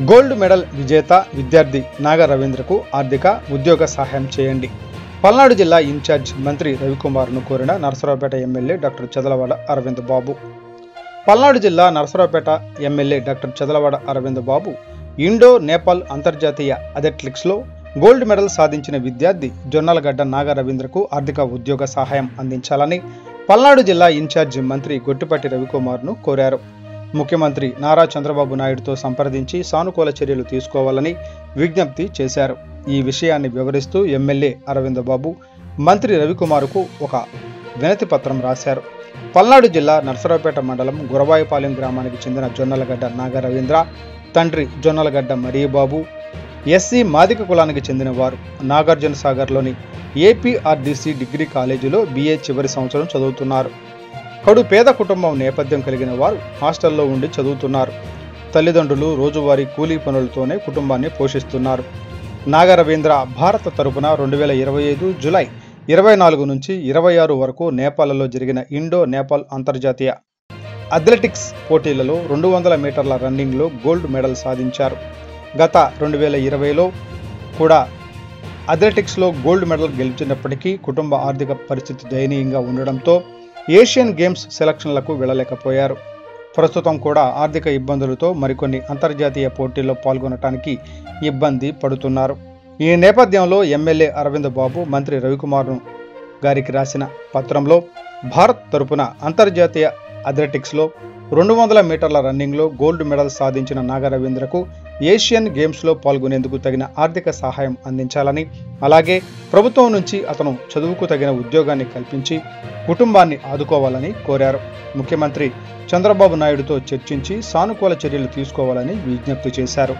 Gold medal విజేత విద్యార్థి నాగ రవీంద్రకు ఆర్థిక ఉద్యోగ సహాయం చేయండి. పల్నాడు జిల్లా ఇన్ఛార్జ్ మంత్రి రవికుమార్ను కోరిన నరసరావుపేట ఎమ్మెల్యే డాక్టర్ చదలవాడ అరవింద్ బాబు. పల్నాడు జిల్లా నరసరావుపేట ఎమ్మెల్యే డాక్టర్ చదలవాడ అరవింద్ బాబు ఇండో నేపాల్ అంతర్జాతీయ అథ్లెటిక్స్లో గోల్డ్ మెడల్ సాధించిన విద్యార్థి జొన్నలగడ్డ నాగ రవీంద్రకు ఆర్థిక ఉద్యోగ సహాయం అందించాలని పల్నాడు జిల్లా ఇన్ఛార్జ్ మంత్రి గొట్టిపాటి రవికుమార్ను కోరారు. ముఖ్యమంత్రి నారా చంద్రబాబు నాయుడుతో సంప్రదించి సానుకూల చర్యలు తీసుకోవాలని విజ్ఞప్తి చేశారు. ఈ విషయాన్ని వివరిస్తూ ఎమ్మెల్యే అరవింద్ బాబు మంత్రి రవికుమార్కు ఒక వినతి పత్రం రాశారు. పల్నాడు జిల్లా నరసరావుపేట మండలం గురవాయిపాలెం గ్రామానికి చెందిన జొన్నలగడ్డ నాగ రవీంద్ర తండ్రి జొన్నలగడ్డ మరియబాబు ఎస్సీ మాదిక కులానికి చెందిన వారు. నాగార్జున సాగర్లోని ఏపీఆర్డీసీ డిగ్రీ కాలేజీలో BA చివరి సంవత్సరం చదువుతున్నారు. కడు పేద కుటుంబం నేపథ్యం కలిగిన వారు హాస్టల్లో ఉండి చదువుతున్నారు. తల్లిదండ్రులు రోజువారీ కూలీ పనులతోనే కుటుంబాన్ని పోషిస్తున్నారు. నాగ రవీంద్ర భారత తరపున 2025 జూలై 24 నుంచి 26 వరకు నేపాల్లో జరిగిన ఇండో నేపాల్ అంతర్జాతీయ అథ్లెటిక్స్ పోటీలలో 200 మీటర్ల రన్నింగ్లో గోల్డ్ మెడల్ సాధించారు. గత 2020లో కూడా అథ్లెటిక్స్లో గోల్డ్ మెడల్ గెలిచినప్పటికీ కుటుంబ ఆర్థిక పరిస్థితి దయనీయంగా ఉండడంతో ఏషియన్ గేమ్స్ సెలక్షన్లకు వెళ్ళలేకపోయారు. ప్రస్తుతం కూడా ఆర్థిక ఇబ్బందులతో మరికొన్ని అంతర్జాతీయ పోటీల్లో పాల్గొనడానికి ఇబ్బంది పడుతున్నారు. ఈ నేపథ్యంలో ఎమ్మెల్యే అరవింద్ బాబు మంత్రి రవికుమార్ గారికి రాసిన పత్రంలో భారత్ తరపున అంతర్జాతీయ అథ్లెటిక్స్లో 200 మీటర్ల రన్నింగ్లో గోల్డ్ మెడల్ సాధించిన నాగ రవీంద్రకు ఏషియన్ గేమ్స్లో పాల్గొనేందుకు తగిన ఆర్థిక సహాయం అందించాలని, అలాగే ప్రభుత్వం నుంచి అతను చదువుకు తగిన ఉద్యోగాన్ని కల్పించి కుటుంబాన్ని ఆదుకోవాలని కోరారు. ముఖ్యమంత్రి చంద్రబాబు నాయుడుతో చర్చించి సానుకూల చర్యలు తీసుకోవాలని విజ్ఞప్తి చేశారు.